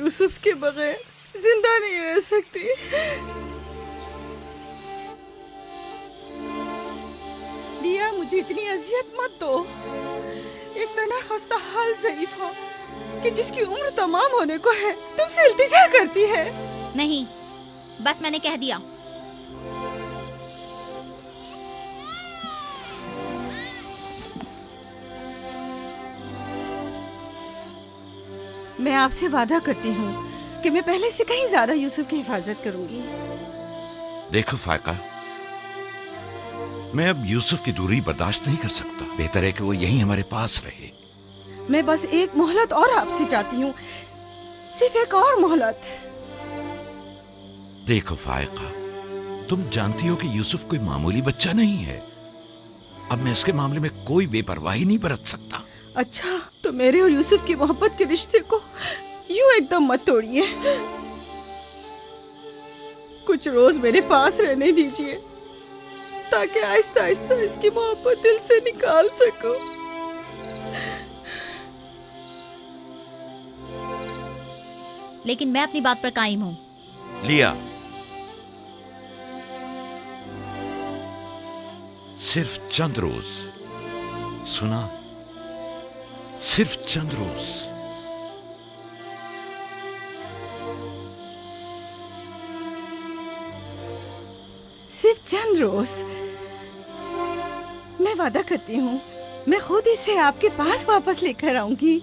यूसुफ के बगैर जिंदा नहीं रह सकती। लिया, मुझे इतनी अजियत मत दो। एक तना खस्ता हाल ज़रीफा कि जिसकी उम्र तमाम होने को है तुमसे इल्तिजा करती है। नहीं, बस मैंने कह दिया। मैं आपसे वादा करती हूँ कि मैं पहले से कहीं ज्यादा यूसुफ की हिफाजत करूंगी। देखो फायका, मैं अब यूसुफ की दूरी बर्दाश्त नहीं कर सकता। बेहतर है कि वो यहीं हमारे पास रहे। मैं बस एक मोहलत और आपसे चाहती हूँ, सिर्फ एक और मोहलत। देखो फायका, तुम जानती हो कि यूसुफ कोई मामूली बच्चा नहीं है। अब मैं इसके मामले में कोई बेपरवाही नहीं बरत सकता। अच्छा, तो मेरे और यूसुफ की मोहब्बत के रिश्ते को यूं एकदम मत तोड़िए। कुछ रोज मेरे पास रहने दीजिए ताकि आहिस्ता आहिस्ता इसकी मोहब्बत दिल से निकाल सकूं। लेकिन मैं अपनी बात पर कायम हूँ। लिया, सिर्फ चंद रोज, सुना, सिर्फ चंद रोज। सिर्फ चंद रोज। मैं वादा करती हूँ, मैं खुद इसे आपके पास वापस लेकर आऊंगी।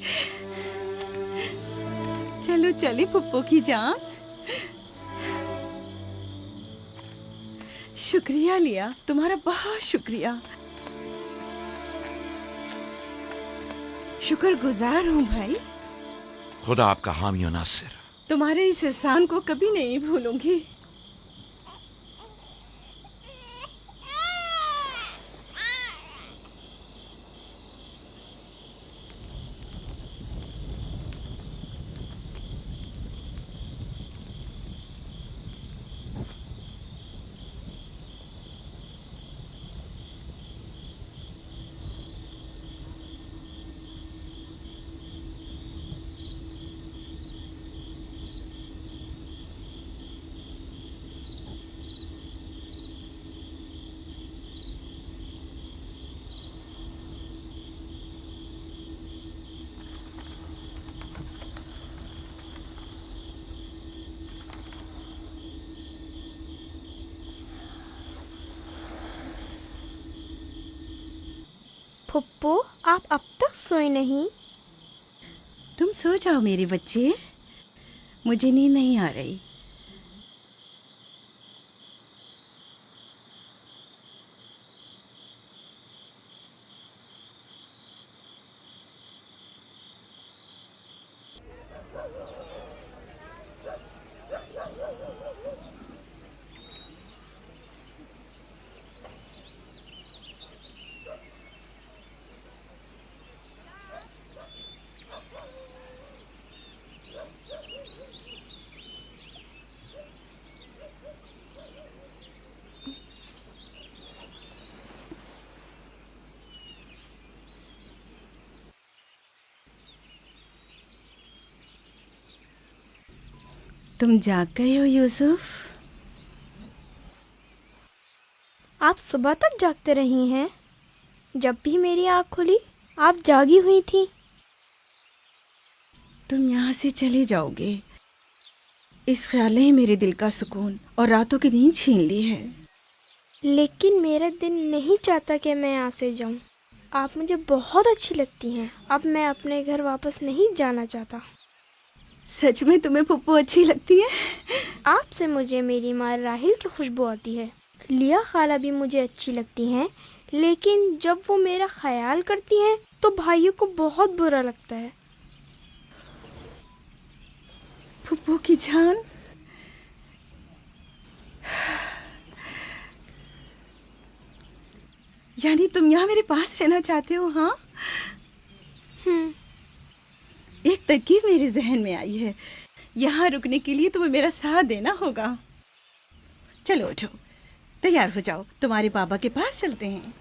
चलो चली पुप्पो की जान। शुक्रिया लिया, तुम्हारा बहुत शुक्रिया। शुक्रगुजार हूँ भाई। खुदा आपका हामी और नासिर। तुम्हारे इस एहसान को कभी नहीं भूलूंगी। फुप्पो, आप अब तक सोए नहीं? तुम सो जाओ मेरे बच्चे, मुझे नींद नहीं आ रही। तुम जाग गए हो यूसुफ? आप सुबह तक जागते रही हैं? जब भी मेरी आँख खुली आप जागी हुई थी। तुम यहाँ से चले जाओगे, इस ख्याल ने ही मेरे दिल का सुकून और रातों की नींद छीन ली है। लेकिन मेरा दिल नहीं चाहता कि मैं यहाँ से जाऊँ। आप मुझे बहुत अच्छी लगती हैं। अब मैं अपने घर वापस नहीं जाना चाहता। सच में तुम्हें पुप्पो अच्छी लगती है? आपसे मुझे मेरी माँ राहिल की खुशबू आती है। लिया खाला भी मुझे अच्छी लगती हैं, लेकिन जब वो मेरा ख्याल करती हैं तो भाइयों को बहुत बुरा लगता है। पुप्पो की जान, यानी तुम यहाँ मेरे पास रहना चाहते हो? हाँ, एक तरकीब मेरे जहन में आई है। यहाँ रुकने के लिए तुम्हें मेरा साथ देना होगा। चलो उठो, तैयार हो जाओ, तुम्हारे पापा के पास चलते हैं।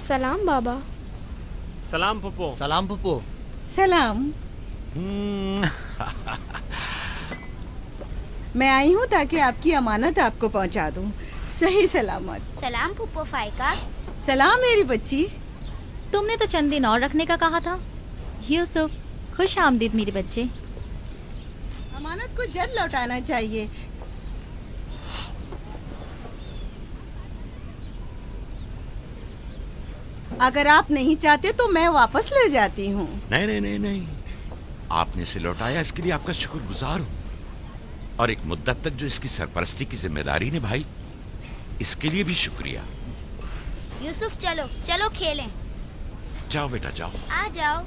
सलाम बाबा। सलाम पप्पो। सलाम पप्पू। सलाम। मैं आई हूँ ताकि आपकी अमानत आपको पहुँचा दूँ सही सलामत। सलाम पुप्पो फाइका। सलाम मेरी बच्ची। तुमने तो चंद दिन और रखने का कहा था। यूसुफ, खुश आमदीद मेरे बच्चे। अमानत को जल्द लौटाना चाहिए। अगर आप नहीं चाहते तो मैं वापस ले जाती हूँ। नहीं नहीं नहीं नहीं, आपने इसे लौटाया इसके लिए आपका शुक्रगुजार हूँ, और एक मुद्दत तक जो इसकी सरपरस्ती की जिम्मेदारी निभाई इसके लिए भी शुक्रिया। यूसुफ चलो चलो खेलें। जाओ बेटा जाओ। आ जाओ।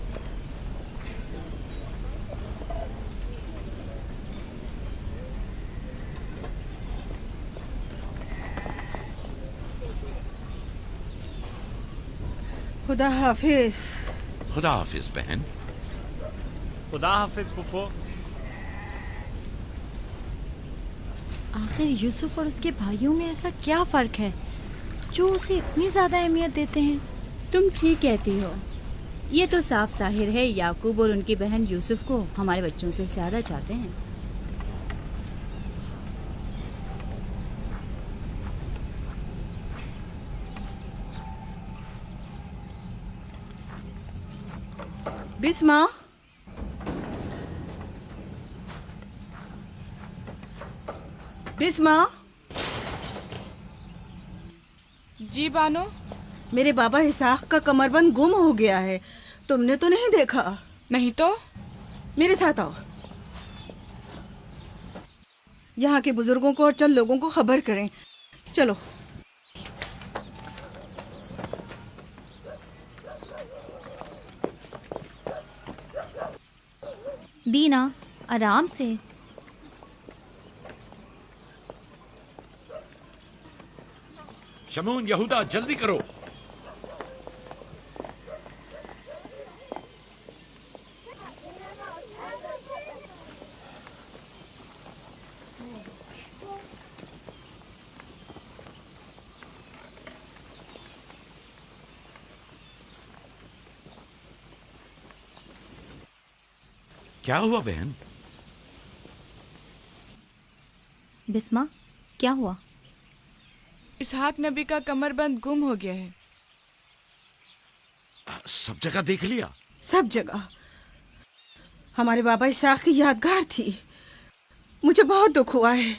खुदा हाफिज। खुदा हाफिज बहन। खुदा हाफिज पप्पो। आखिर यूसुफ और उसके भाइयों में ऐसा क्या फर्क है जो उसे इतनी ज्यादा अहमियत देते हैं? तुम ठीक कहती हो। ये तो साफ जाहिर है याकूब और उनकी बहन यूसुफ को हमारे बच्चों से ज्यादा चाहते हैं। बिस्मा, बिस्मा। जी बानो। मेरे बाबा इसाक का कमरबंद गुम हो गया है। तुमने तो नहीं देखा? नहीं तो। मेरे साथ आओ। यहाँ के बुजुर्गों को और चंद लोगों को खबर करें। चलो। दीना, आराम से। शमून, यहूदा, जल्दी करो। क्या हुआ बहन? बिस्मा, क्या हुआ? इसहाक नबी का कमरबंद गुम हो गया है। सब जगह देख लिया? सब जगह। हमारे बाबा इसाक की यादगार थी। मुझे बहुत दुख हुआ है।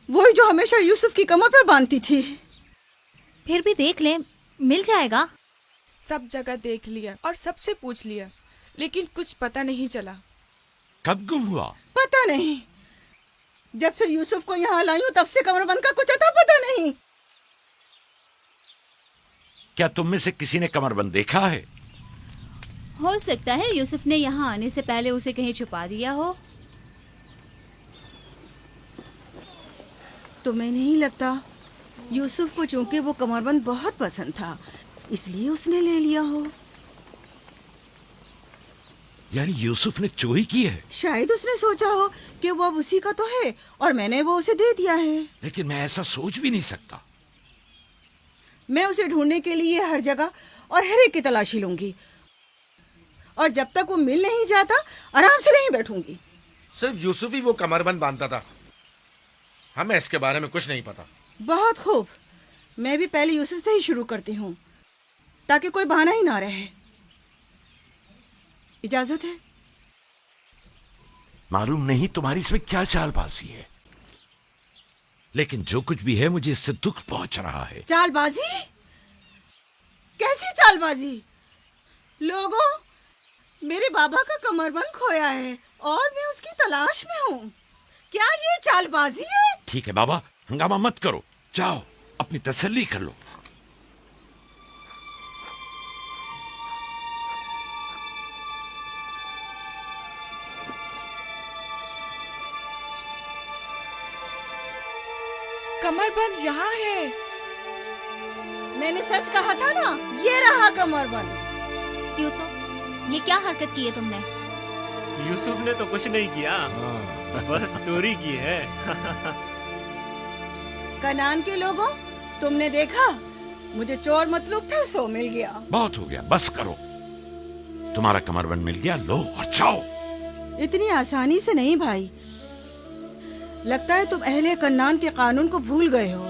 वही जो हमेशा यूसुफ की कमर पर बांधती थी। फिर भी देख ले, मिल जाएगा। सब जगह देख लिया और सबसे पूछ लिया, लेकिन कुछ पता नहीं चला। कब गुम हुआ? पता नहीं। जब से यूसुफ को यहाँ लाई हूँ तब से कमरबंद का कुछ अता पता नहीं। क्या तुम में से किसी ने कमरबंद देखा है? हो सकता है यूसुफ ने यहाँ आने से पहले उसे कहीं छुपा दिया हो। तुम्हें नहीं लगता? यूसुफ को चूंकि वो कमरबंद बहुत पसंद था इसलिए उसने ले लिया हो। यानी यूसुफ ने चोरी की है? शायद उसने सोचा हो कि वो अब उसी का तो है और मैंने वो उसे दे दिया है। लेकिन मैं ऐसा सोच भी नहीं सकता। मैं उसे ढूंढने के लिए हर जगह और हर एक की तलाशी लूंगी, और जब तक वो मिल नहीं जाता आराम से नहीं बैठूंगी। सिर्फ यूसुफ ही वो कमरबंद बांधता था, हमें इसके बारे में कुछ नहीं पता। बहुत खूब। मैं भी पहले यूसुफ से ही शुरू करती हूँ ताकि कोई बहाना ही ना रहे। इजाजत है? मालूम नहीं तुम्हारी इसमें क्या चालबाजी है, लेकिन जो कुछ भी है मुझे इससे दुख पहुंच रहा है। चालबाजी? कैसी चालबाजी? लोगों, मेरे बाबा का कमरबंद खोया है और मैं उसकी तलाश में हूँ। क्या ये चालबाजी है? ठीक है बाबा, हंगामा मत करो, जाओ अपनी तसल्ली कर लो। कमरबंद यहाँ है। मैंने सच कहा था ना, ये रहा कमरबंद। यूसुफ, ये क्या हरकत की है तुमने? यूसुफ ने तो कुछ नहीं किया, बस चोरी की है। कनान के लोगों, तुमने देखा? मुझे चोर मतलूब था, सो मिल गया। बहुत हो गया, बस करो। तुम्हारा कमरबंद मिल गया, लो और जाओ। इतनी आसानी से नहीं भाई, लगता है तुम अहले कन्नान के कानून को भूल गए हो।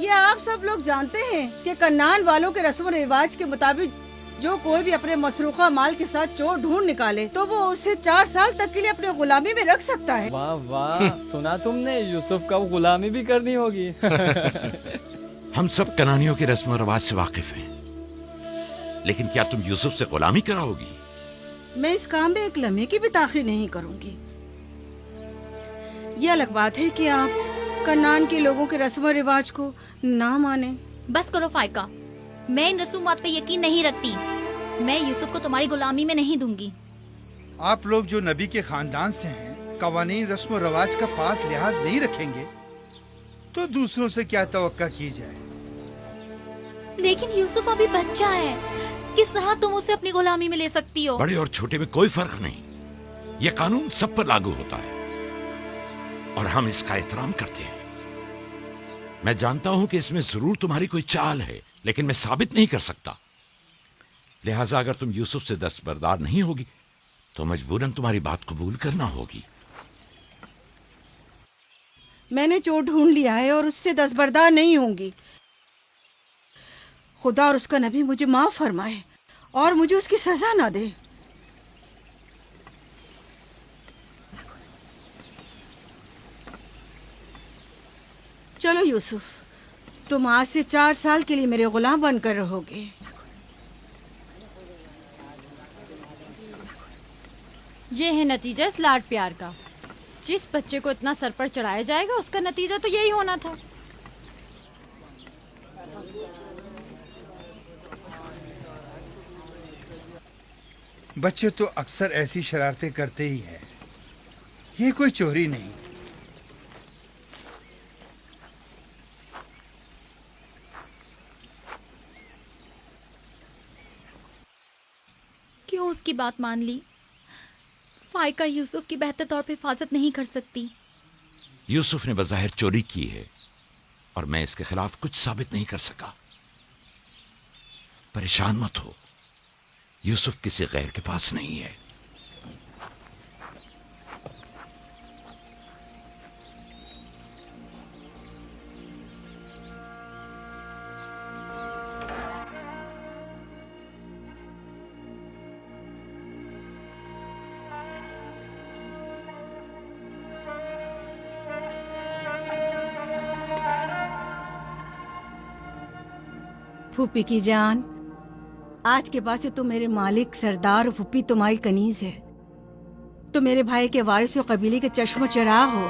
ये आप सब लोग जानते हैं कि कन्नान वालों के रस्म रिवाज के मुताबिक जो कोई भी अपने मसरूखा माल के साथ चोर ढूंढ निकाले तो वो उसे 4 साल तक के लिए अपने गुलामी में रख सकता है। वाह वाह, सुना तुमने, यूसुफ का गुलामी भी करनी होगी। हम सब कनानियों के रस्म रिवाज से वाकिफ हैं, लेकिन क्या तुम यूसुफ से गुलामी कराओगी? मैं इस काम में एक लम्हे की भी ताखीर नहीं करूंगी। ये अलग बात है कि आप कन्नान के लोगों के रस्म रिवाज को ना माने। बस करो फाइका, मैं इन रसूमात पे यकीन नहीं रखती। मैं यूसुफ को तुम्हारी गुलामी में नहीं दूंगी। आप लोग जो नबी के खानदान से हैं, कवानीन रस्म रवाज का पास लिहाज नहीं रखेंगे तो दूसरों से क्या तवक्का की जाए। लेकिन यूसुफ अभी बच्चा है, किस तरह तुम उसे अपनी गुलामी में ले सकती हो? बड़े और छोटे में कोई फर्क नहीं, ये कानून सब पर लागू होता है और हम इसका एहतराम करते हैं। मैं जानता हूं कि इसमें जरूर तुम्हारी कोई चाल है, लेकिन मैं साबित नहीं कर सकता। लिहाजा अगर तुम यूसुफ से दस्तबरदार नहीं होगी तो मजबूरन तुम्हारी बात कबूल करना होगी। मैंने चोर ढूंढ लिया है और उससे दस्तबरदार नहीं होंगी। खुदा और उसका नबी मुझे माफ फरमाए और मुझे उसकी सजा ना दे। चलो यूसुफ, तुम आज से 4 साल के लिए मेरे गुलाम बनकर रहोगे। ये है नतीजा इस लाड प्यार का। जिस बच्चे को इतना सर पर चढ़ाया जाएगा उसका नतीजा तो यही होना था। बच्चे तो अक्सर ऐसी शरारतें करते ही हैं, ये कोई चोरी नहीं। क्यों उसकी बात मान ली? फाइका यूसुफ की बेहतर तौर पे हिफाजत नहीं कर सकती। यूसुफ ने बज़ाहिर चोरी की है और मैं इसके खिलाफ कुछ साबित नहीं कर सका। परेशान मत हो, यूसुफ किसी गैर के पास नहीं है। फूफी की जान, आज के बाद से तुम मेरे मालिक सरदार और फूफी तुम्हारी कनीज है। तुम मेरे भाई के वारिस और कबीले के चश्मो चराग हो।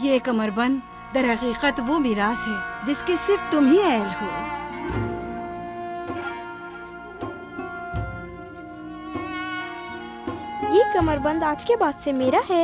ये कमरबंद दर हकीकत वो मिरास है जिसकी सिर्फ तुम ही अहल हो। ये कमरबंद आज के बाद से मेरा है।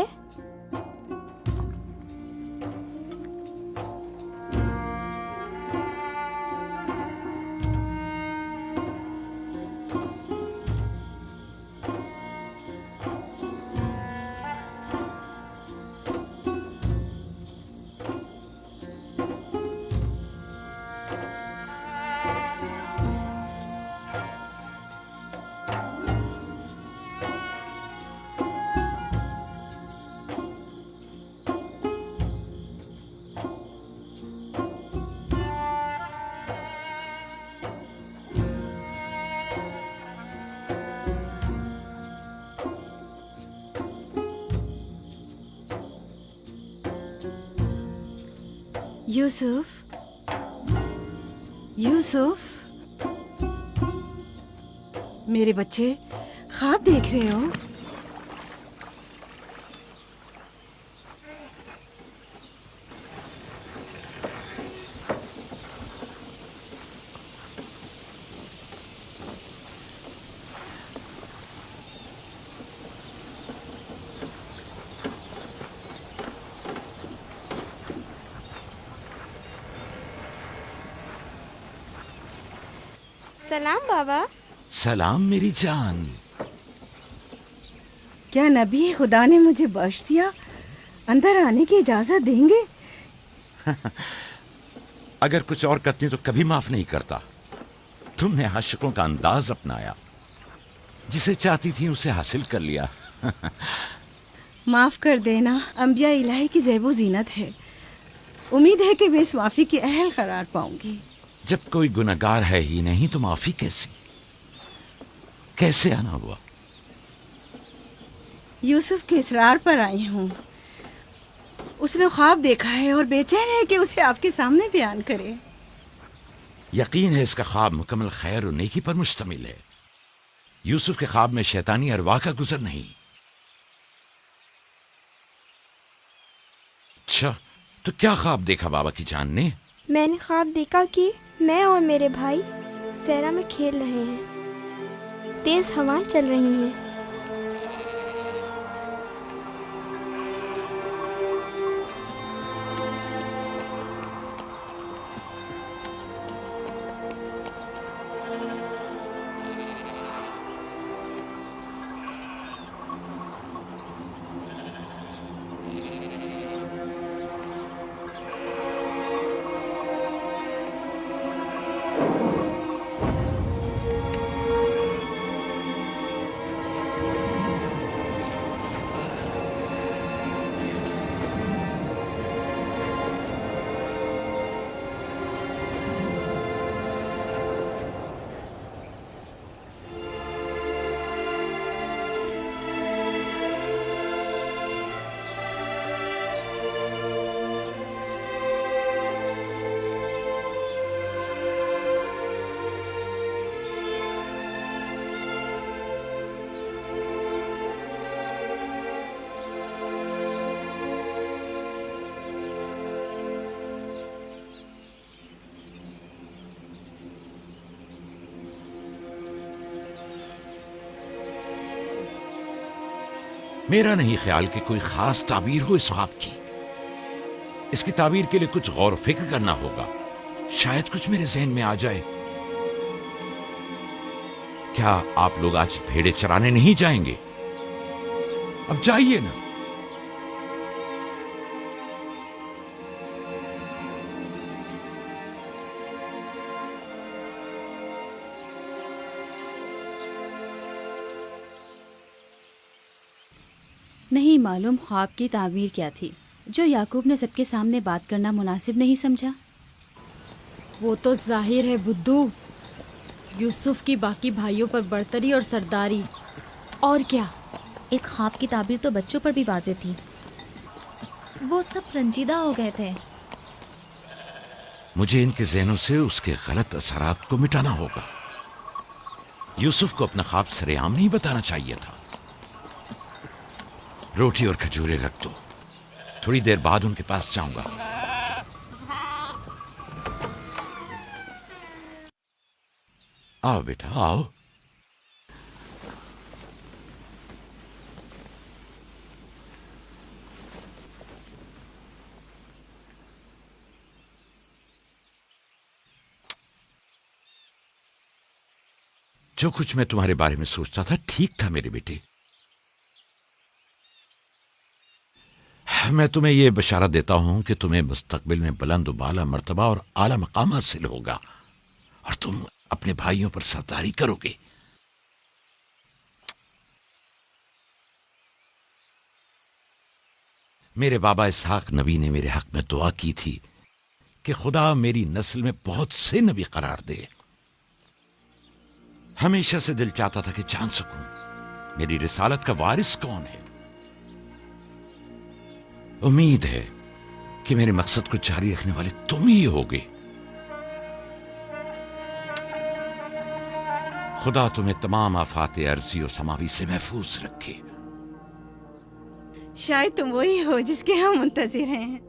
यूसुफ, यूसुफ, मेरे बच्चे ख्वाब देख रहे हो? सलाम बाबा। सलाम मेरी जान। क्या नबी खुदा ने मुझे बख्श दिया? अंदर आने की इजाजत देंगे? अगर कुछ और करती तो कभी माफ नहीं करता। तुमने आशिकों का अंदाज अपनाया, जिसे चाहती थी उसे हासिल कर लिया। माफ कर देना अंबिया इलाही की ज़ैबो जीनत है। उम्मीद है कि मैं इस माफी की अहल करार पाऊंगी। जब कोई गुनहगार है ही नहीं तो माफी कैसे आना हुआ? यूसुफ के इसरार पर आई हूँ। उसने ख्वाब देखा है और बेचैन है कि उसे आपके सामने बयान करे। यकीन है इसका ख्वाब मुकम्मल खैर और नेकी पर मुश्तमिल है। यूसुफ के ख्वाब में शैतानी अरवाह का गुजर नहीं। अच्छा, तो क्या ख्वाब देखा बाबा की जान ने? मैंने ख्वाब देखा कि मैं और मेरे भाई सहरा में खेल रहे हैं। तेज हवाएं चल रही हैं। मेरा नहीं ख्याल कि कोई खास ताबीर हो इस ख्वाब की। इसकी ताबीर के लिए कुछ गौर फिक्र करना होगा। शायद कुछ मेरे जहन में आ जाए। क्या आप लोग आज भेड़े चराने नहीं जाएंगे? अब जाइए ना। नहीं मालूम ख्वाब की ताबीर क्या थी जो याकूब ने सबके सामने बात करना मुनासिब नहीं समझा। वो तो जाहिर है बुद्धू, यूसुफ की बाकी भाइयों पर बर्तरी और सरदारी। और क्या? इस ख्वाब की ताबीर तो बच्चों पर भी वाज़ेह थी। वो सब रंजीदा हो गए थे। मुझे इनके ज़हनों से उसके गलत असरात को मिटाना होगा। यूसुफ को अपना ख्वाब सरेआम नहीं बताना चाहिए था। रोटी और खजूरें रख दो, थोड़ी देर बाद उनके पास जाऊंगा। आओ बेटा आओ। जो कुछ मैं तुम्हारे बारे में सोचता था ठीक था मेरे बेटे। मैं तुम्हें यह बशारत देता हूं कि तुम्हें मुस्तकबिल में बुलंद बाला मर्तबा और आला मकाम हासिल होगा और तुम अपने भाइयों पर सरदारी करोगे। मेरे बाबा इसहाक नबी ने मेरे हक में दुआ की थी कि खुदा मेरी नस्ल में बहुत से नबी करार दे। हमेशा से दिल चाहता था कि जान सकूं मेरी रिसालत का वारिस कौन है। उम्मीद है कि मेरे मकसद को जारी रखने वाले तुम ही होगे। खुदा तुम्हें तमाम आफात अर्जी और समावी से महफूज रखे। शायद तुम वही हो जिसके हम मुंतजिर हैं।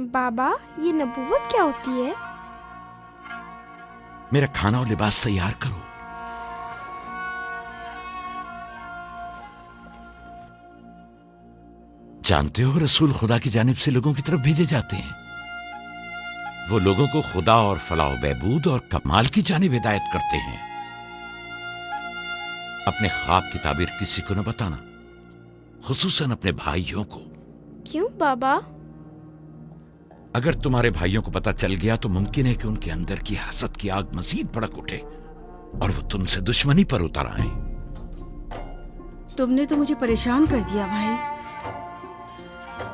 बाबा, ये नबूवत क्या होती है? मेरा खाना और लिबास तैयार करो। जानते हो रसूल खुदा की जानिब से लोगों की तरफ भेजे जाते हैं। वो लोगों को खुदा और फलाह बहबूद और कमाल की जानिब हिदायत करते हैं। अपने ख्वाब की ताबीर किसी को न बताना, खुसूसन अपने भाइयों को। क्यों बाबा? अगर तुम्हारे भाइयों को पता चल गया तो मुमकिन है कि उनके अंदर की हसद की आग मजीद भड़क उठे और वो तुमसे दुश्मनी पर उतर आए। तुमने तो मुझे परेशान कर दिया भाई।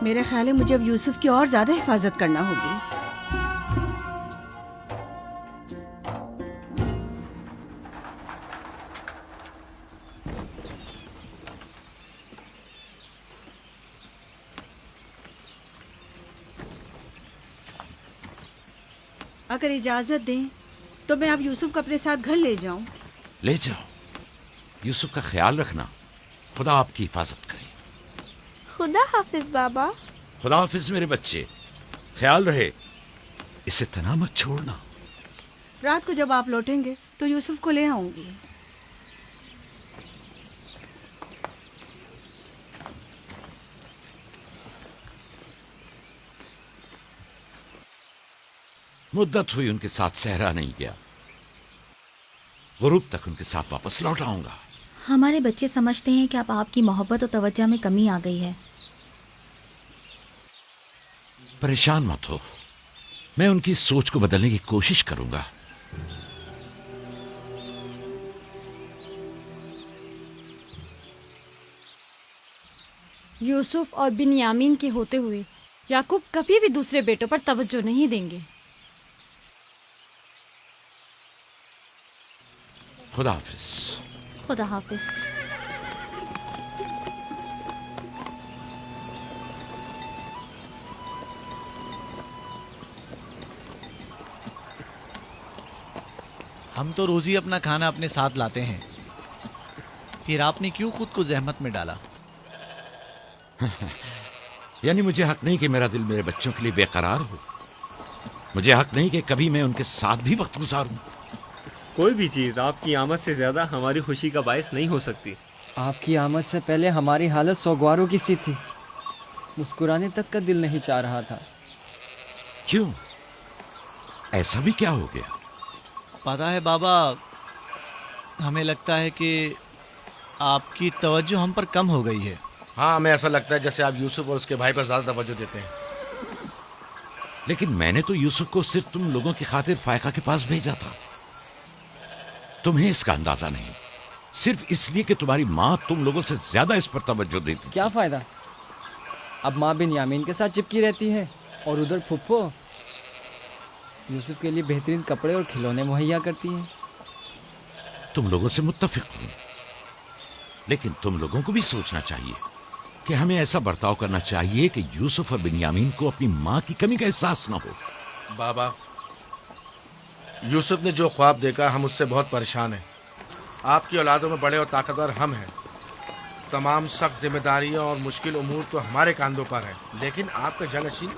मेरा ख्याल है मुझे अब यूसुफ की और ज्यादा हिफाजत करना होगी। अगर इजाजत दें तो मैं अब यूसुफ को अपने साथ घर ले जाऊं। ले जाओ, यूसुफ का ख्याल रखना। खुदा आपकी हिफाजत करे। खुदा हाफिज बाबा। खुदा हाफिज मेरे बच्चे, ख्याल रहे, इसे तना मत छोड़ना। रात को जब आप लौटेंगे तो यूसुफ को ले आऊंगी। मुद्दत हुई उनके साथ सहरा नहीं गया। गुरूब तक उनके साथ वापस लौट आऊंगा। हमारे बच्चे समझते हैं कि अब आपकी मोहब्बत और तवज्जो में कमी आ गई है। परेशान मत हो, मैं उनकी सोच को बदलने की कोशिश करूंगा। यूसुफ और बिन्यामीन के होते हुए याकूब कभी भी दूसरे बेटों पर तवज्जो नहीं देंगे। खुदा हाफिज। खुदा हाफिज। हम तो रोज ही अपना खाना अपने साथ लाते हैं, फिर आपने क्यों खुद को जहमत में डाला? यानी मुझे हक नहीं कि मेरा दिल मेरे बच्चों के लिए बेकरार हो। मुझे हक नहीं कि कभी मैं उनके साथ भी वक्त गुजारूं। कोई भी चीज़ आपकी आमद से ज़्यादा हमारी खुशी का बायस नहीं हो सकती। आपकी आमद से पहले हमारी हालत सोगवारों की सी थी। मुस्कुराने तक का दिल नहीं चाह रहा था। क्यों? ऐसा भी क्या हो गया? पता है बाबा, हमें लगता है कि आपकी तवज्जो हम पर कम हो गई है। हाँ, हमें ऐसा लगता है जैसे आप यूसुफ और उसके भाई पर ज्यादा तवज्जो देते हैं। लेकिन मैंने तो यूसुफ को सिर्फ तुम लोगों की खातिर फायका के पास भेजा था। तुम्हें इसका अंदाजा नहीं, सिर्फ इसलिए कि तुम्हारी माँ तुम लोगों से ज्यादा इस पर तवज्जो देती। क्या फायदा, अब माँ बिन्यामीन के साथ चिपकी रहती है और उधर फुप्पो यूसुफ के लिए बेहतरीन कपड़े और खिलौने मुहैया करती हैं। तुम लोगों से मुत्तफिक हूं, लेकिन तुम लोगों को भी सोचना चाहिए कि हमें ऐसा बर्ताव करना चाहिए कि यूसुफ और बिन्यामीन को अपनी माँ की कमी का एहसास न हो। बाबा, यूसुफ ने जो ख्वाब देखा, हम उससे बहुत परेशान हैं। आपकी औलादों में बड़े और ताकतवर हम हैं। तमाम सख्त जिम्मेदारियां और मुश्किल उमूर तो हमारे कांधों पर है, लेकिन आपका जानशीन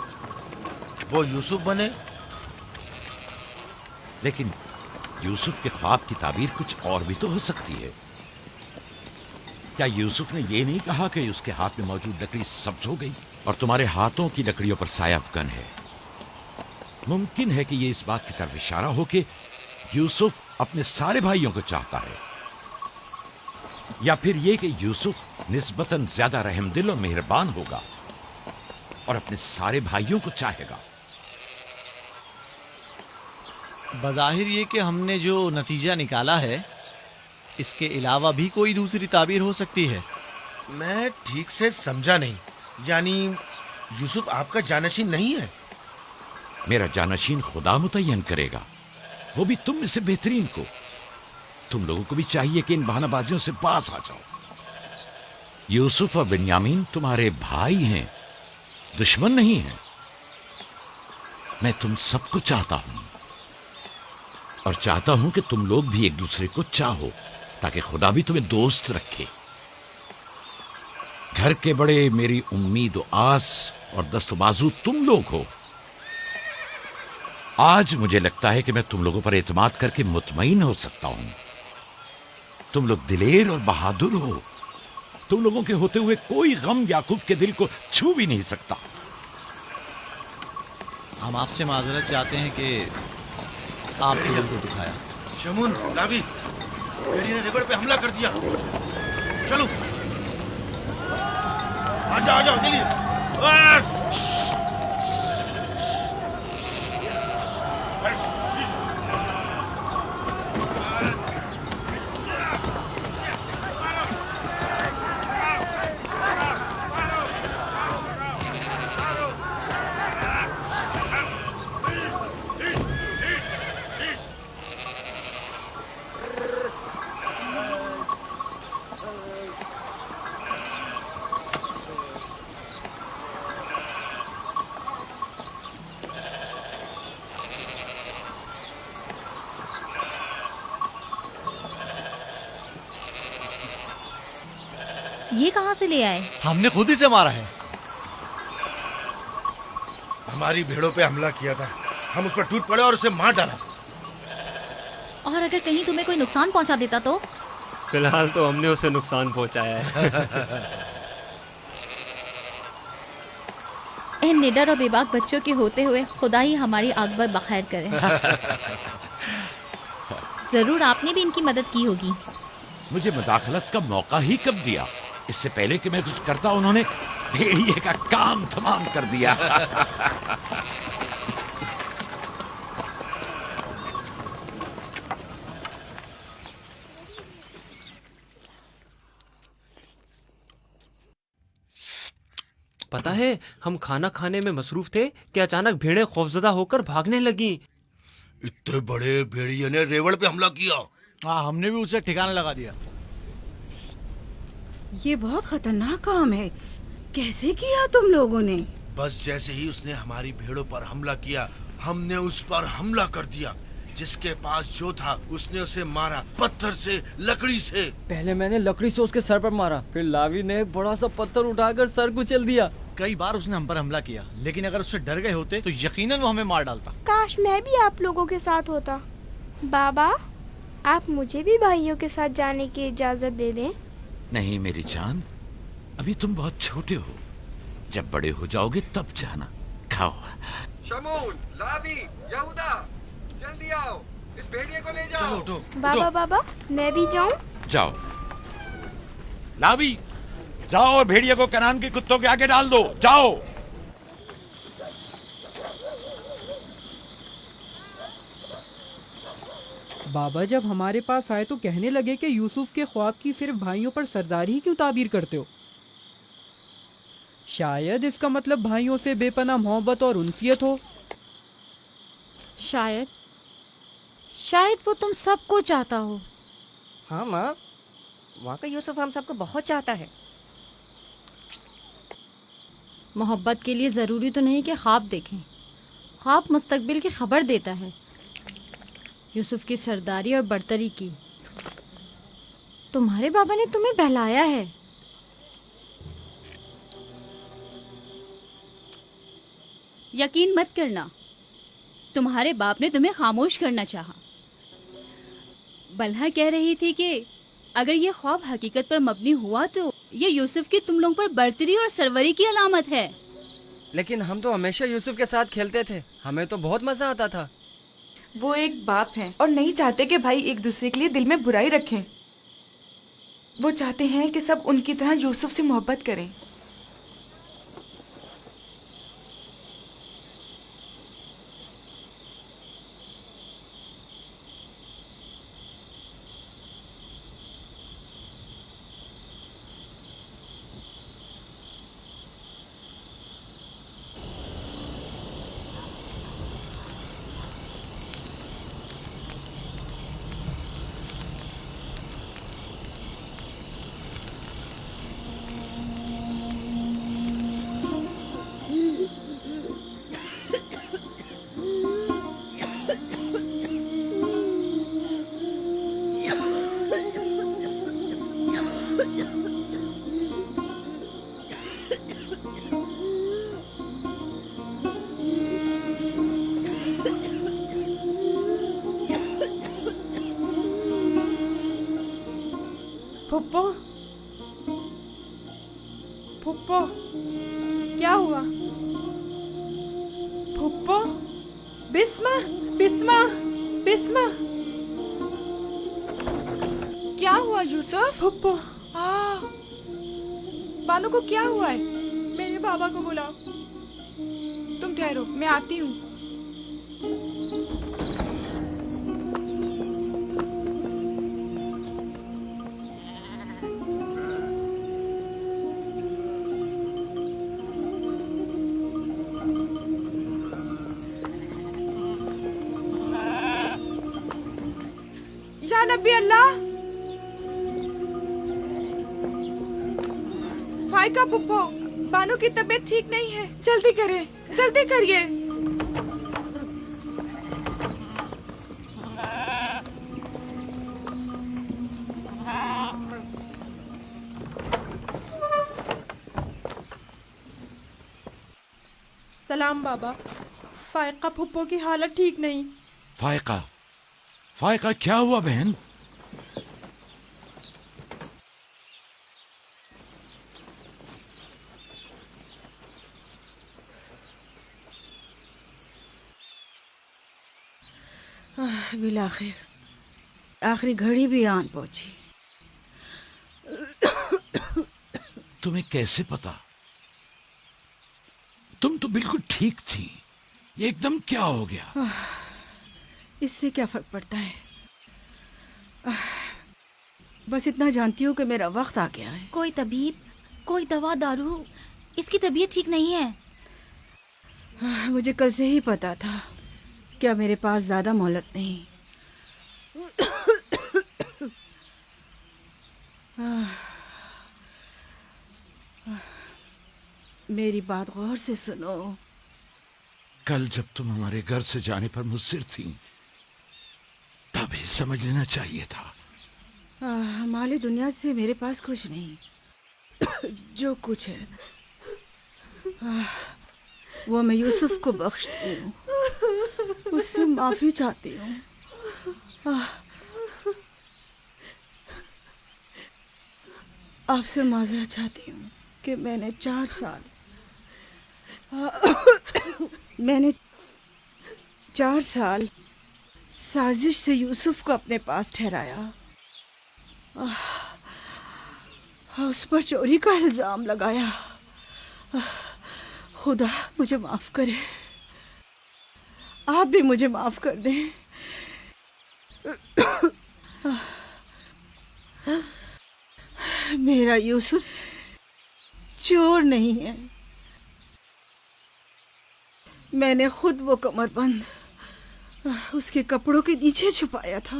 वो यूसुफ बने। लेकिन यूसुफ के ख्वाब की ताबीर कुछ और भी तो हो सकती है। क्या यूसुफ ने ये नहीं कहा कि उसके हाथ में मौजूद लकड़ी सब्ज हो गई और तुम्हारे हाथों की लकड़ियों पर साया अफगन है? मुमकिन है कि ये इस बात की तरफ इशारा हो कि यूसुफ अपने सारे भाइयों को चाहता है, या फिर ये कि यूसुफ निस्बतन ज्यादा रहमदिल और मेहरबान होगा और अपने सारे भाइयों को चाहेगा। बज़ाहिर ये कि हमने जो नतीजा निकाला है, इसके अलावा भी कोई दूसरी ताबीर हो सकती है। मैं ठीक से समझा नहीं। यानी यूसुफ आपका जानशीन नहीं है? मेरा जानशीन खुदा मुतय्यन करेगा, वो भी तुम में से बेहतरीन को। तुम लोगों को भी चाहिए कि इन बहानाबाजियों से पास आ जाओ। यूसुफ और बिन्यामीन तुम्हारे भाई हैं, दुश्मन नहीं हैं। मैं तुम सबको चाहता हूं और चाहता हूं कि तुम लोग भी एक दूसरे को चाहो, ताकि खुदा भी तुम्हें दोस्त रखे। घर के बड़े मेरी उम्मीद और आस और दस्तबाजू तुम लोग हो। आज मुझे लगता है कि मैं तुम लोगों पर एतमाद करके मुतमईन हो सकता हूं। तुम लोग दिलेर और बहादुर हो। तुम लोगों के होते हुए कोई गम याकूब के दिल को छू भी नहीं सकता। हम आपसे माजरत चाहते हैं कि आपके दिल को दुखाया। शमून, लावी, भेड़ी ने रिवर पे हमला कर दिया। चलो, आजा आजा, जल्दी। ये कहाँ से ले आए? हमने खुद ही से मारा है। हमारी भेड़ों पे हमला किया था, हम उस पर टूट पड़े और उसे मार डाला। और अगर कहीं तुम्हें कोई नुकसान पहुंचा देता तो? फिलहाल तो हमने उसे नुकसान पहुंचाया है। इन निडर और बेबाक बच्चों के होते हुए खुदा ही हमारी आकबर बखैर करे। जरूर आपने भी इनकी मदद की होगी। मुझे मुदाखलत का मौका ही कब दिया? इससे पहले कि मैं कुछ करता उन्होंने भेड़िए का काम तमाम कर दिया। पता है, हम खाना खाने में मसरूफ थे कि अचानक भेड़ें खौफजदा होकर भागने लगी। इतने बड़े भेड़िए ने रेवड़ पे हमला किया। हाँ, हमने भी उसे ठिकाना लगा दिया। ये बहुत खतरनाक काम है। कैसे किया तुम लोगों ने? बस जैसे ही उसने हमारी भेड़ों पर हमला किया, हमने उस पर हमला कर दिया। जिसके पास जो था उसने उसे मारा, पत्थर से, लकड़ी से। पहले मैंने लकड़ी से उसके सर पर मारा, फिर लावी ने एक बड़ा सा पत्थर उठाकर सर कुचल दिया। कई बार उसने हम पर हमला किया, लेकिन अगर उससे डर गए होते तो यकीनन वो हमें मार डालता। काश मैं भी आप लोगों के साथ होता। बाबा, आप मुझे भी भाइयों के साथ जाने की इजाजत दे दें। नहीं मेरी जान, अभी तुम बहुत छोटे हो। जब बड़े हो जाओगे तब जाना। खाओ। शमून, लावी, यहूदा, जल्दी आओ, इस भेड़िए को ले जाओ। चलो उठो। बाबा बाबा, मैं भी जाऊं? जाओ। लावी, जाओ और भेड़िए को कनान के कुत्तों के आगे डाल दो। जाओ। बाबा जब हमारे पास आए तो कहने लगे कि यूसुफ के ख्वाब की सिर्फ भाइयों पर सरदारी ही क्यों ताबीर करते हो? शायद इसका मतलब भाइयों से बेपनाह मोहब्बत और उनसियत हो। शायद वो तुम सबको चाहता हो। हाँ माँ, वाकई यूसुफ हम सबको बहुत चाहता है। मोहब्बत के लिए ज़रूरी तो नहीं कि ख्वाब देखें। ख्वाब मुस्तकबिल की खबर देता है। यूसुफ की सरदारी और बर्तरी की। तुम्हारे बाबा ने तुम्हें बहलाया है। यकीन मत करना, तुम्हारे बाप ने तुम्हें खामोश करना चाहा। बलहा कह रही थी कि अगर ये ख्वाब हकीकत पर मबनी हुआ तो ये यूसुफ की तुम लोगों पर बर्तरी और सरवरी की अलामत है। लेकिन हम तो हमेशा यूसुफ के साथ खेलते थे, हमें तो बहुत मजा आता था। वो एक बाप हैं और नहीं चाहते कि भाई एक दूसरे के लिए दिल में बुराई रखें। वो चाहते हैं कि सब उनकी तरह यूसुफ से मोहब्बत करें। फुप्पो, फुप्पो, क्या हुआ? फुप्पो, बिस्मा, बिस्मा, बिस्मा, क्या हुआ यूसुफ? फुप्पो, बानू को क्या हुआ है? मेरे बाबा को बुलाओ। तुम ठहरो, मैं आती हूँ। या नबी अल्लाह, फाइका पुप्पो, बानू की तबीयत ठीक नहीं है। जल्दी करें, जल्दी करिए। सलाम बाबा। फायका फुप्पो की हालत ठीक नहीं। फायका, फायका क्या हुआ बहन? बिलाखिर आखिरी घड़ी भी आन पहुंची। तुम्हें कैसे पता? तुम तो बिल्कुल ठीक थी, ये एकदम क्या हो गया? इससे क्या फर्क पड़ता है? बस इतना जानती हूँ कि मेरा वक्त आ गया है। कोई तबीब, कोई दवा दारू, इसकी तबीयत ठीक नहीं है। मुझे कल से ही पता था। क्या मेरे पास ज्यादा मोहलत नहीं? मेरी बात गौर से सुनो। कल जब तुम हमारे घर से जाने पर मुस्सिर थी, तभी समझ लेना चाहिए था। माली दुनिया से मेरे पास कुछ नहीं। जो कुछ है वो मैं यूसुफ को बख्शती हूँ, उससे माफी चाहती हूँ। आपसे माजरत चाहती हूँ कि मैंने 4 साल साजिश से यूसुफ को अपने पास ठहराया, उस पर चोरी का इल्जाम लगाया। खुदा मुझे माफ करे, आप भी मुझे माफ कर दें। मेरा यूसुफ चोर नहीं है। मैंने खुद वो कमरबंद उसके कपड़ों के नीचे छुपाया था।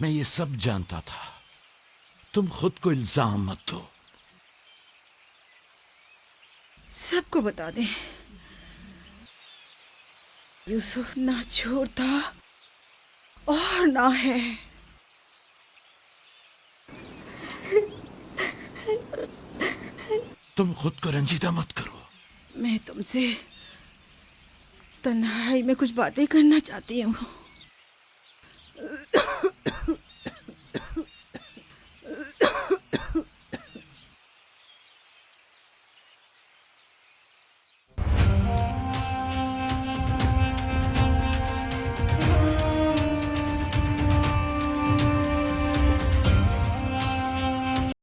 मैं ये सब जानता था। तुम खुद को इल्जाम मत दो। सबको बता दें, यूसुफ ना चोर था और ना है। तुम खुद को रंजीदा मत करो। मैं तुमसे तन्हाई में कुछ बातें करना चाहती हूँ।